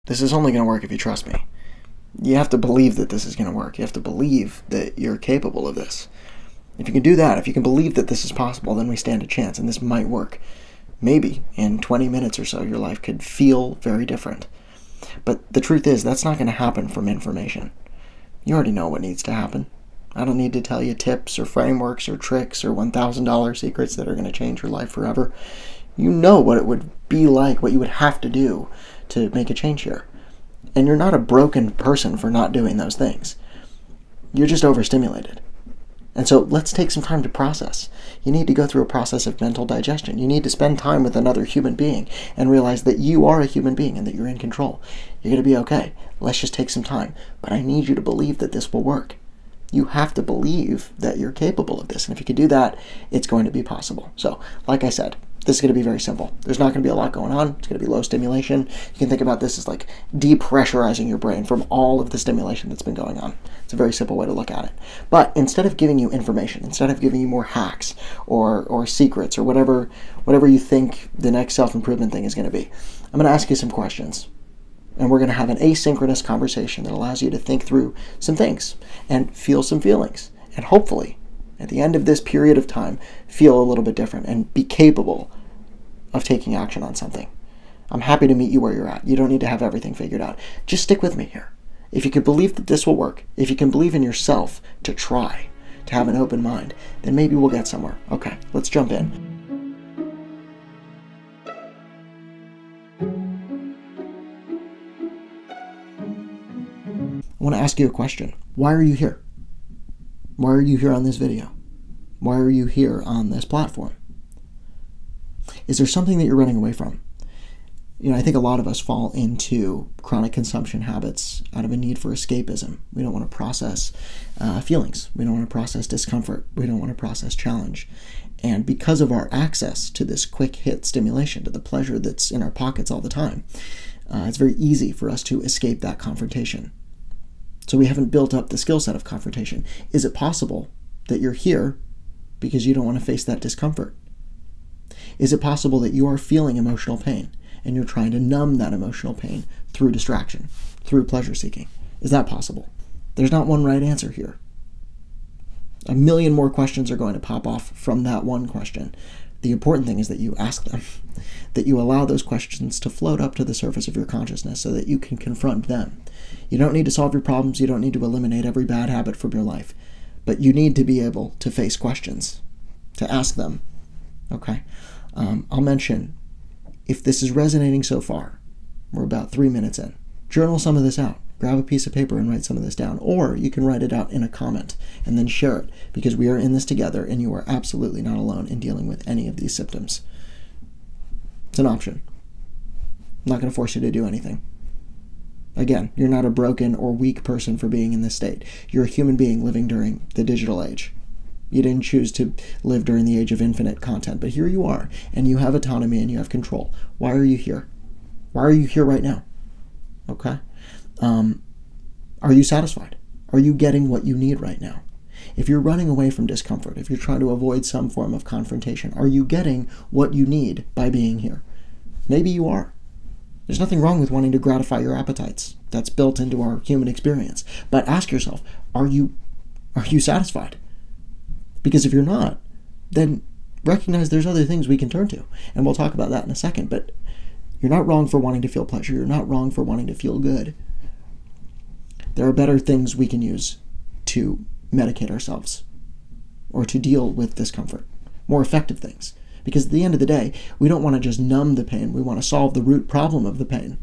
This is only going to work if you trust me. You have to believe that this is going to work. You have to believe that you're capable of this. If you can do that, if you can believe that this is possible, then we stand a chance, and this might work. Maybe in 20 minutes or so, your life could feel very different. But the truth is, that's not going to happen from information. You already know what needs to happen. I don't need to tell you tips or frameworks or tricks or $1,000 secrets that are going to change your life forever. You know what it would be like, what you would have to do to make a change here. And you're not a broken person for not doing those things. You're just overstimulated. And so let's take some time to process. You need to go through a process of mental digestion. You need to spend time with another human being and realize that you are a human being and that you're in control. You're going to be okay. Let's just take some time. But I need you to believe that this will work. You have to believe that you're capable of this. And if you can do that, it's going to be possible. So, like I said, this is going to be very simple. There's not going to be a lot going on. It's going to be low stimulation. You can think about this as like depressurizing your brain from all of the stimulation that's been going on. It's a very simple way to look at it. But instead of giving you information, instead of giving you more hacks or secrets or whatever you think the next self-improvement thing is going to be, I'm going to ask you some questions. And we're going to have an asynchronous conversation that allows you to think through some things and feel some feelings. And hopefully, at the end of this period of time, feel a little bit different and be capable of taking action on something. I'm happy to meet you where you're at. You don't need to have everything figured out. Just stick with me here. If you can believe that this will work, if you can believe in yourself to try, to have an open mind, then maybe we'll get somewhere. Okay, let's jump in. I want to ask you a question. Why are you here? Why are you here on this video? Why are you here on this platform? Is there something that you're running away from? I think a lot of us fall into chronic consumption habits out of a need for escapism. We don't want to process feelings. We don't want to process discomfort. We don't want to process challenge. And because of our access to this quick hit stimulation, to the pleasure that's in our pockets all the time, it's very easy for us to escape that confrontation. So we haven't built up the skill set of confrontation. Is it possible that you're here because you don't want to face that discomfort? Is it possible that you are feeling emotional pain and you're trying to numb that emotional pain through distraction, through pleasure seeking? Is that possible? There's not one right answer here. A million more questions are going to pop off from that one question. The important thing is that you ask them, that you allow those questions to float up to the surface of your consciousness so that you can confront them. You don't need to solve your problems. You don't need to eliminate every bad habit from your life. But you need to be able to face questions, to ask them. Okay? I'll mention, if this is resonating so far, we're about 3 minutes in. Journal some of this out. Grab a piece of paper and write some of this down. Or you can write it out in a comment and then share it, because we are in this together and you are absolutely not alone in dealing with any of these symptoms. It's an option. I'm not going to force you to do anything. Again, you're not a broken or weak person for being in this state. You're a human being living during the digital age. You didn't choose to live during the age of infinite content, but here you are, and you have autonomy and you have control. Why are you here? Why are you here right now? Okay? Are you satisfied? Are you getting what you need right now? If you're running away from discomfort, if you're trying to avoid some form of confrontation, are you getting what you need by being here? Maybe you are. There's nothing wrong with wanting to gratify your appetites. That's built into our human experience. But ask yourself, are you satisfied? Because if you're not, then recognize there's other things we can turn to. And we'll talk about that in a second. But you're not wrong for wanting to feel pleasure. You're not wrong for wanting to feel good. There are better things we can use to medicate ourselves or to deal with discomfort. More effective things. Because at the end of the day, we don't want to just numb the pain. We want to solve the root problem of the pain.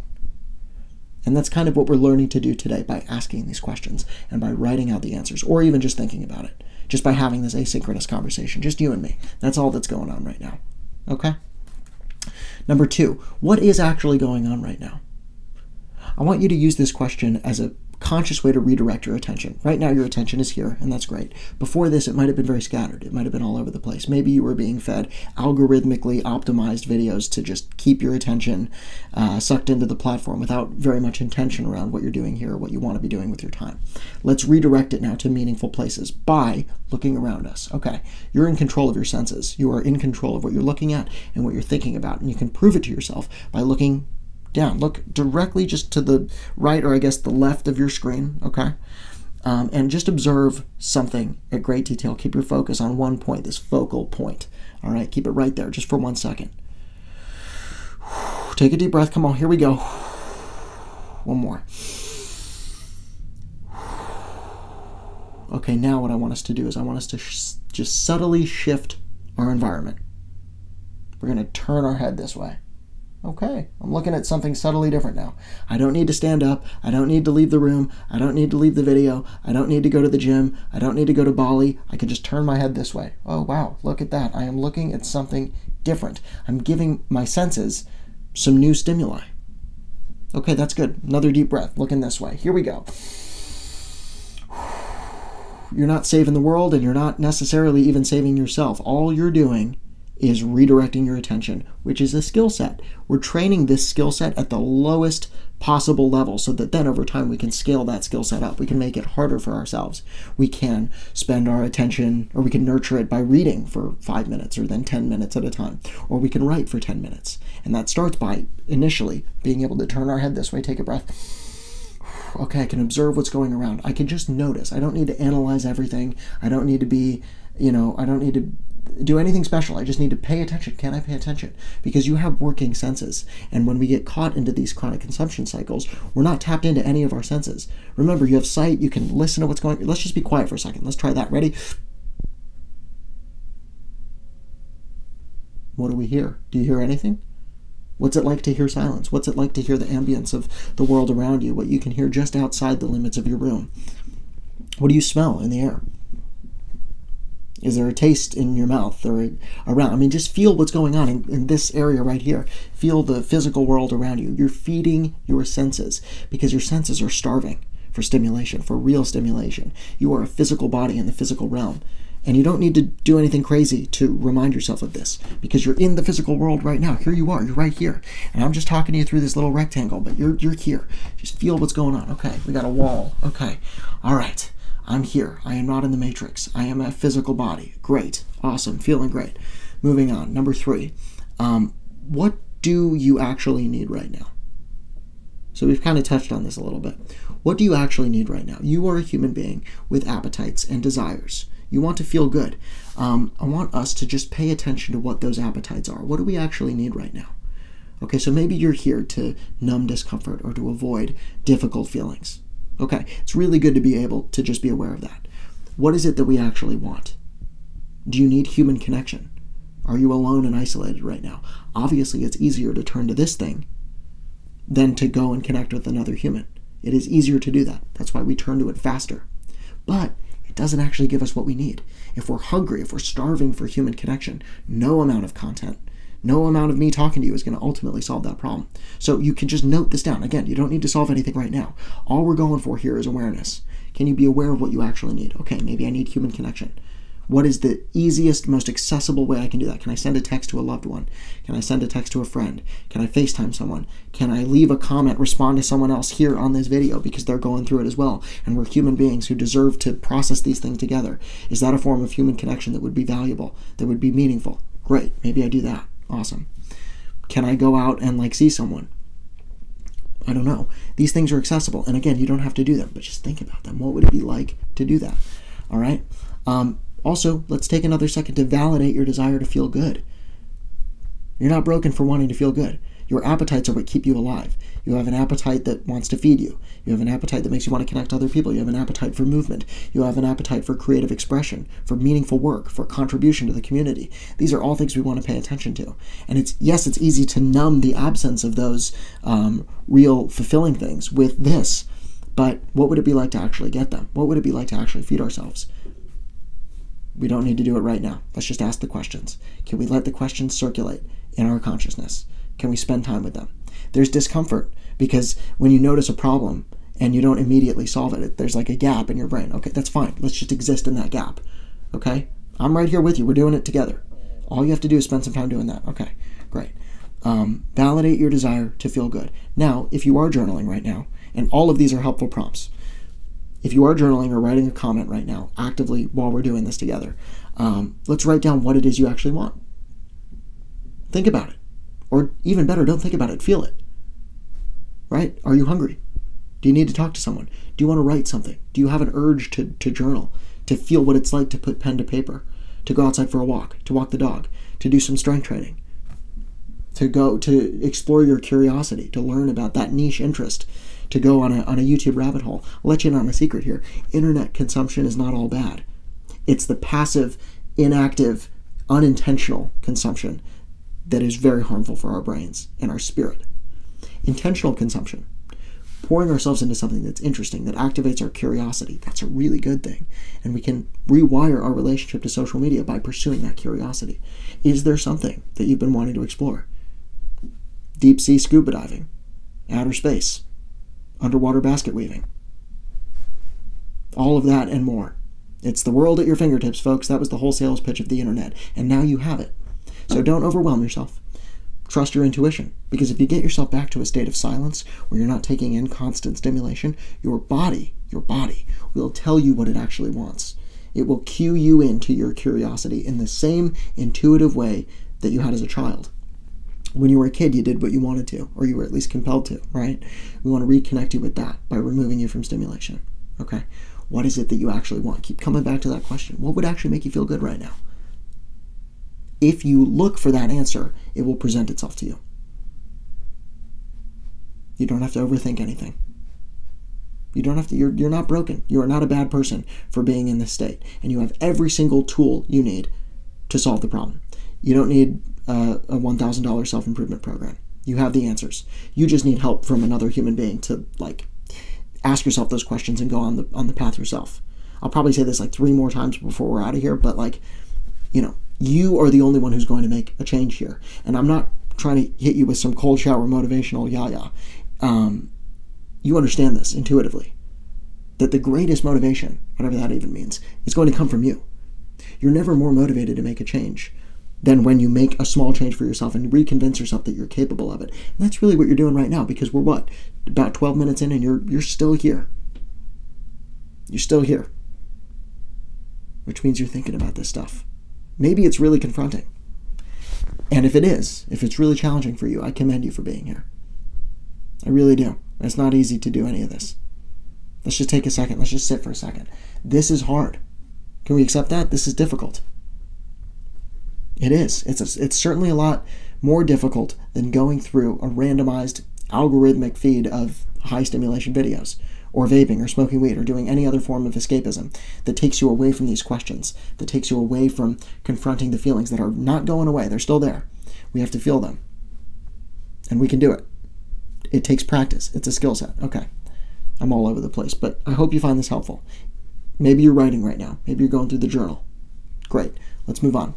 And that's kind of what we're learning to do today by asking these questions and by writing out the answers, or even just thinking about it. Just by having this asynchronous conversation. Just you and me. That's all that's going on right now. Okay? Number 2, what is actually going on right now? I want you to use this question as a conscious way to redirect your attention. Right now your attention is here, and that's great. Before this, it might have been very scattered. It might have been all over the place. Maybe you were being fed algorithmically optimized videos to just keep your attention sucked into the platform without very much intention around what you're doing here or what you want to be doing with your time. Let's redirect it now to meaningful places by looking around us. Okay, you're in control of your senses. You are in control of what you're looking at and what you're thinking about, and you can prove it to yourself by looking down. Look directly just to the right, or I guess the left of your screen, okay? And just observe something at great detail. Keep your focus on one point, this focal point. All right, keep it right there just for 1 second. Take a deep breath. Come on, here we go. One more. Okay, now what I want us to do is I want us to just subtly shift our environment. We're going to turn our head this way. Okay, I'm looking at something subtly different now. I don't need to stand up. I don't need to leave the room. I don't need to leave the video. I don't need to go to the gym. I don't need to go to Bali. I can just turn my head this way. Oh, wow, look at that. I am looking at something different. I'm giving my senses some new stimuli. Okay, that's good. Another deep breath. Looking this way. Here we go. You're not saving the world, and you're not necessarily even saving yourself. All you're doing is redirecting your attention, which is a skill set. We're training this skill set at the lowest possible level so that then over time we can scale that skill set up. We can make it harder for ourselves. We can spend our attention, or we can nurture it by reading for 5 minutes or then 10 minutes at a time, or we can write for 10 minutes. And that starts by initially being able to turn our head this way, take a breath. Okay, I can observe what's going around. I can just notice. I don't need to analyze everything. I don't need to be, I don't need to do anything special. I just need to pay attention. Can I pay attention? Because you have working senses. And when we get caught into these chronic consumption cycles, we're not tapped into any of our senses. Remember, you have sight. You can listen to what's going on. Let's just be quiet for a second. Let's try that. Ready? What do we hear? Do you hear anything? What's it like to hear silence? What's it like to hear the ambience of the world around you? What you can hear just outside the limits of your room? What do you smell in the air? Is there a taste in your mouth or around? I mean, just feel what's going on in this area right here. Feel the physical world around you. You're feeding your senses because your senses are starving for stimulation, for real stimulation. You are a physical body in the physical realm. And you don't need to do anything crazy to remind yourself of this because you're in the physical world right now. Here you are. You're right here. And I'm just talking to you through this little rectangle, but you're here. Just feel what's going on. Okay, we got a wall. Okay, all right. I'm here. I am not in the matrix. I am a physical body. Great. Awesome. Feeling great. Moving on. Number 3. What do you actually need right now? So we've kind of touched on this a little bit. What do you actually need right now? You are a human being with appetites and desires. You want to feel good. I want us to just pay attention to what those appetites are. What do we actually need right now? Okay, so maybe you're here to numb discomfort or to avoid difficult feelings. Okay, it's really good to be able to just be aware of that. What is it that we actually want? Do you need human connection? Are you alone and isolated right now? Obviously, it's easier to turn to this thing than to go and connect with another human. It is easier to do that. That's why we turn to it faster. But it doesn't actually give us what we need. If we're hungry, if we're starving for human connection, no amount of content, no amount of me talking to you is going to ultimately solve that problem. So you can just note this down. Again, you don't need to solve anything right now. All we're going for here is awareness. Can you be aware of what you actually need? Okay, maybe I need human connection. What is the easiest, most accessible way I can do that? Can I send a text to a loved one? Can I send a text to a friend? Can I FaceTime someone? Can I leave a comment, respond to someone else here on this video because they're going through it as well? And we're human beings who deserve to process these things together. Is that a form of human connection that would be valuable, that would be meaningful? Great, maybe I do that. Awesome. Can I go out and see someone? I don't know. These things are accessible. And again, you don't have to do them, but just think about them. What would it be like to do that? All right. Also, let's take another second to validate your desire to feel good. You're not broken for wanting to feel good. Your appetites are what keep you alive. You have an appetite that wants to feed you. You have an appetite that makes you want to connect to other people. You have an appetite for movement. You have an appetite for creative expression, for meaningful work, for contribution to the community. These are all things we want to pay attention to. And it's easy to numb the absence of those real fulfilling things with this. But what would it be like to actually get them? What would it be like to actually feed ourselves? We don't need to do it right now. Let's just ask the questions. Can we let the questions circulate in our consciousness? Can we spend time with them? There's discomfort because when you notice a problem and you don't immediately solve it, there's like a gap in your brain. Okay, that's fine. Let's just exist in that gap. Okay? I'm right here with you. We're doing it together. All you have to do is spend some time doing that. Okay, great. Validate your desire to feel good. Now, if you are journaling right now, and all of these are helpful prompts, if you are journaling or writing a comment right now, actively while we're doing this together, let's write down what it is you actually want. Think about it. Or even better, don't think about it, feel it. right? Are you hungry? Do you need to talk to someone? Do you want to write something? Do you have an urge to journal, to feel what it's like to put pen to paper, to go outside for a walk, to walk the dog, to do some strength training, to explore your curiosity, to learn about that niche interest, to go on a YouTube rabbit hole? I'll let you in on a secret here. Internet consumption is not all bad. It's the passive, inactive, unintentional consumption that is very harmful for our brains and our spirit. Intentional consumption, pouring ourselves into something that's interesting, that activates our curiosity, that's a really good thing. And we can rewire our relationship to social media by pursuing that curiosity. Is there something that you've been wanting to explore? Deep sea scuba diving, outer space, underwater basket weaving, all of that and more. It's the world at your fingertips, folks. That was the whole sales pitch of the internet, and now you have it. So don't overwhelm yourself. Trust your intuition, because if you get yourself back to a state of silence where you're not taking in constant stimulation, your body will tell you what it actually wants. It will cue you into your curiosity in the same intuitive way that you had as a child. When you were a kid, you did what you wanted to, or you were at least compelled to, right? We want to reconnect you with that by removing you from stimulation, okay? What is it that you actually want? Keep coming back to that question. What would actually make you feel good right now? If you look for that answer, it will present itself to you. You don't have to overthink anything. You don't have to, you're not broken. You are not a bad person for being in this state. And you have every single tool you need to solve the problem. You don't need a $1,000 self-improvement program. You have the answers. You just need help from another human being to ask yourself those questions and go on the path yourself. I'll probably say this 3 more times before we're out of here, but you are the only one who's going to make a change here. And I'm not trying to hit you with some cold shower motivational yah-yah. You understand this intuitively, that the greatest motivation, whatever that even means, is going to come from you. You're never more motivated to make a change than when you make a small change for yourself and reconvince yourself that you're capable of it. And that's really what you're doing right now, because we're about 12 minutes in and you're still here. You're still here. Which means you're thinking about this stuff. Maybe it's really confronting. And if it's really challenging for you, I commend you for being here. I really do. It's not easy to do any of this. Let's just take a second. Let's just sit for a second. This is hard. Can we accept that? This is difficult. It is. It's certainly a lot more difficult than going through a randomized algorithmic feed of high stimulation videos, or vaping, or smoking weed, or doing any other form of escapism that takes you away from these questions, that takes you away from confronting the feelings that are not going away. They're still there. We have to feel them. And we can do it. It takes practice. It's a skill set. Okay. I'm all over the place, but I hope you find this helpful. Maybe you're writing right now. Maybe you're going through the journal. Great. Let's move on.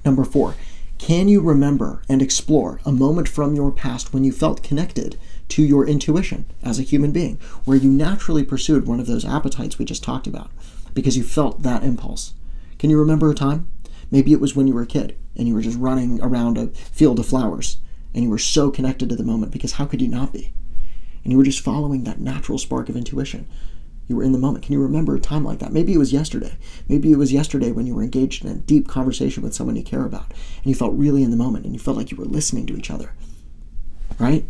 Number 4, can you remember and explore a moment from your past when you felt connected to your intuition as a human being, where you naturally pursued one of those appetites we just talked about because you felt that impulse? Can you remember a time? Maybe it was when you were a kid and you were just running around a field of flowers and you were so connected to the moment, because how could you not be? And you were just following that natural spark of intuition. You were in the moment. Can you remember a time like that? Maybe it was yesterday. Maybe it was yesterday when you were engaged in a deep conversation with someone you care about, and you felt really in the moment, and you felt like you were listening to each other, right?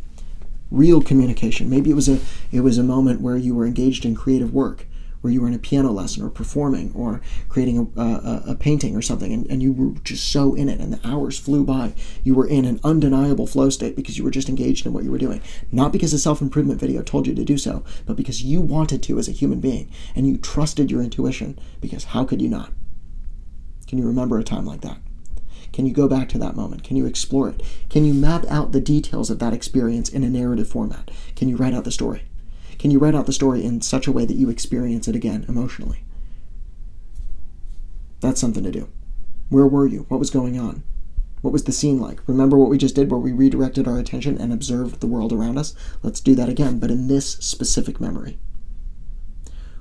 Real communication. Maybe it was a moment where you were engaged in creative work, where you were in a piano lesson or performing or creating a painting or something, and you were just so in it, and the hours flew by. You were in an undeniable flow state because you were just engaged in what you were doing. Not because a self-improvement video told you to do so, but because you wanted to as a human being, and you trusted your intuition, because how could you not? Can you remember a time like that? Can you go back to that moment? Can you explore it? Can you map out the details of that experience in a narrative format? Can you write out the story? Can you write out the story in such a way that you experience it again emotionally? That's something to do. Where were you? What was going on? What was the scene like? Remember what we just did where we redirected our attention and observed the world around us? Let's do that again, but in this specific memory.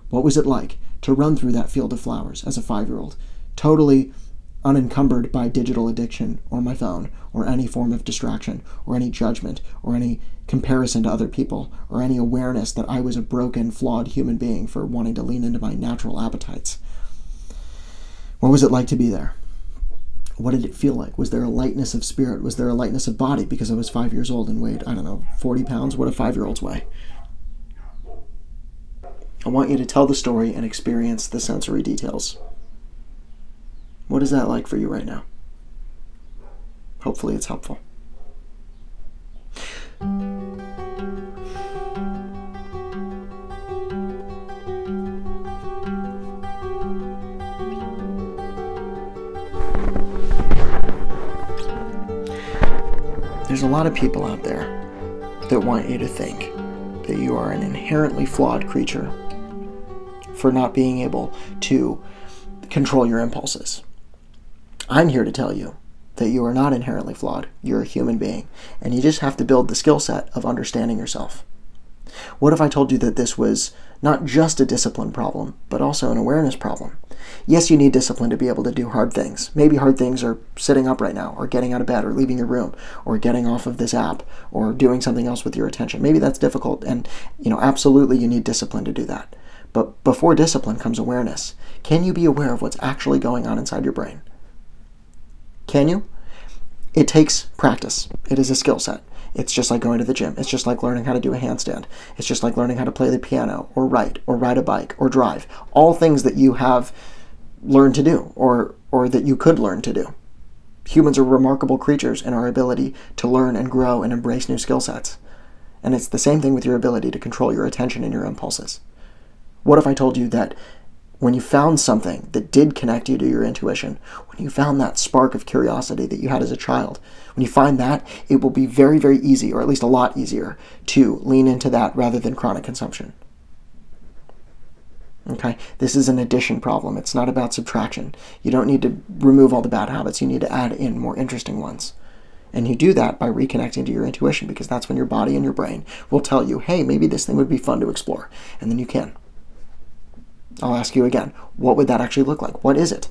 What was it like to run through that field of flowers as a 5-year-old, totally unencumbered by digital addiction or my phone or any form of distraction or any judgment or any comparison to other people or any awareness that I was a broken, flawed human being for wanting to lean into my natural appetites? What was it like to be there? What did it feel like? Was there a lightness of spirit? Was there a lightness of body because I was 5 years old and weighed, I don't know, 40 pounds? What do 5-year-olds weigh? I want you to tell the story and experience the sensory details. What is that like for you right now? Hopefully it's helpful. There's a lot of people out there that want you to think that you are an inherently flawed creature for not being able to control your impulses. I'm here to tell you that you are not inherently flawed. You're a human being, and you just have to build the skill set of understanding yourself. What if I told you that this was not just a discipline problem, but also an awareness problem? Yes, you need discipline to be able to do hard things. Maybe hard things are sitting up right now, or getting out of bed, or leaving your room, or getting off of this app, or doing something else with your attention. Maybe that's difficult, and absolutely you need discipline to do that. But before discipline comes awareness. Can you be aware of what's actually going on inside your brain? Can you? It takes practice. It is a skill set. It's just like going to the gym. It's just like learning how to do a handstand. It's just like learning how to play the piano, or write, or ride a bike, or drive. All things that you have learned to do, or that you could learn to do. Humans are remarkable creatures in our ability to learn and grow and embrace new skill sets. And it's the same thing with your ability to control your attention and your impulses. What if I told you that when you found something that did connect you to your intuition, when you found that spark of curiosity that you had as a child, when you find that, it will be very, very easy, or at least a lot easier, to lean into that rather than chronic consumption. Okay? This is an addition problem. It's not about subtraction. You don't need to remove all the bad habits. You need to add in more interesting ones. And you do that by reconnecting to your intuition, because that's when your body and your brain will tell you, hey, maybe this thing would be fun to explore. And then you can. I'll ask you again, what would that actually look like? What is it?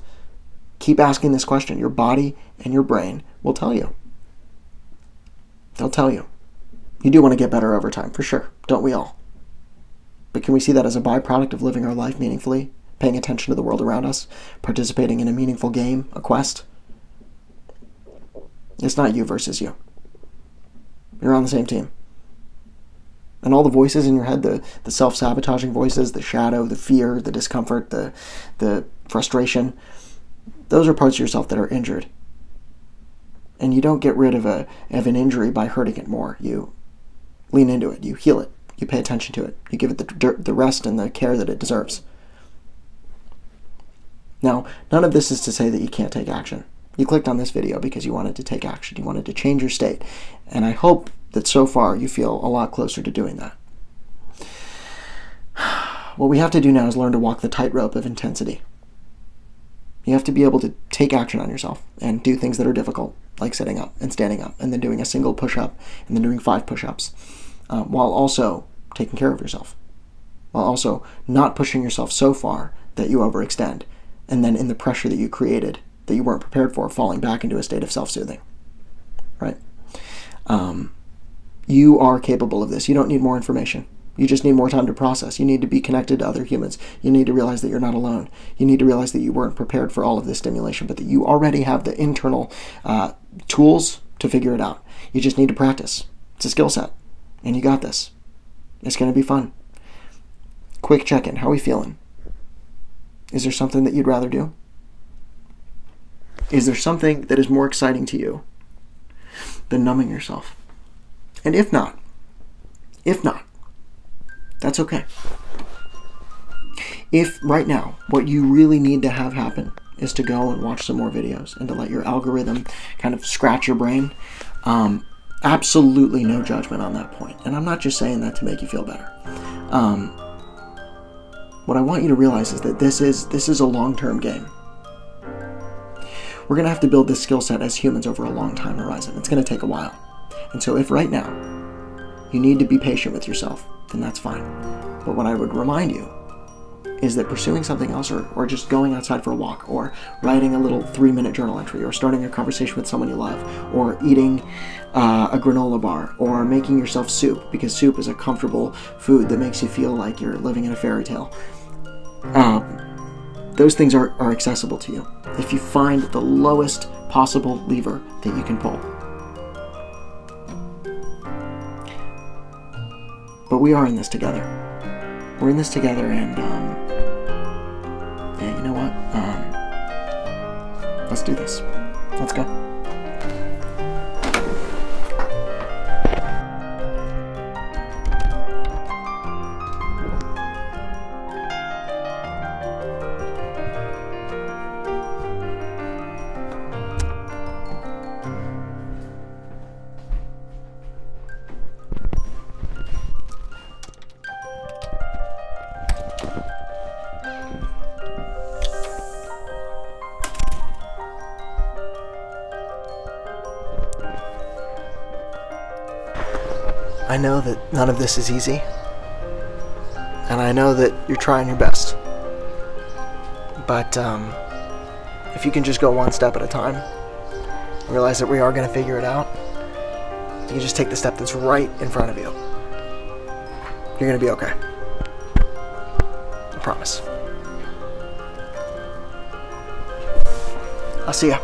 Keep asking this question. Your body and your brain will tell you. They'll tell you. You do want to get better over time, for sure. Don't we all? But can we see that as a byproduct of living our life meaningfully, paying attention to the world around us, participating in a meaningful game, a quest? It's not you versus you. You're on the same team. And all the voices in your head, the self-sabotaging voices, the shadow, the fear, the discomfort, the frustration, those are parts of yourself that are injured. And you don't get rid of an injury by hurting it more. You lean into it. You heal it. You pay attention to it. You give it the rest and the care that it deserves. Now, none of this is to say that you can't take action. You clicked on this video because you wanted to take action. You wanted to change your state. And I hope that so far you feel a lot closer to doing that. What we have to do now is learn to walk the tightrope of intensity. You have to be able to take action on yourself and do things that are difficult, like sitting up and standing up, and then doing a single push-up, and then doing 5 push-ups, while also taking care of yourself, while also not pushing yourself so far that you overextend, and then in the pressure that you created, that you weren't prepared for, falling back into a state of self-soothing, right? You are capable of this. You don't need more information. You just need more time to process. You need to be connected to other humans. You need to realize that you're not alone. You need to realize that you weren't prepared for all of this stimulation, but that you already have the internal tools to figure it out. You just need to practice. It's a skill set, and you got this. It's going to be fun. Quick check-in. How are we feeling? Is there something that you'd rather do? Is there something that is more exciting to you than numbing yourself? And if not, that's okay. If right now what you really need to have happen is to go and watch some more videos and to let your algorithm kind of scratch your brain, absolutely no judgment on that point. And I'm not just saying that to make you feel better. What I want you to realize is that this is a long-term game. We're going to have to build this skill set as humans over a long time horizon. It's going to take a while. And so if right now you need to be patient with yourself, then that's fine. But what I would remind you is that pursuing something else, or just going outside for a walk, or writing a little 3-minute journal entry, or starting a conversation with someone you love, or eating a granola bar, or making yourself soup, because soup is a comfortable food that makes you feel like you're living in a fairy tale. Those things are accessible to you. If you find the lowest possible lever that you can pull. But we are in this together. We're in this together, and yeah, you know what? Let's do this. Let's go. I know that none of this is easy, and I know that you're trying your best, but if you can just go one step at a time, realize that we are going to figure it out, you can just take the step that's right in front of you. You're going to be okay. I promise. I'll see ya.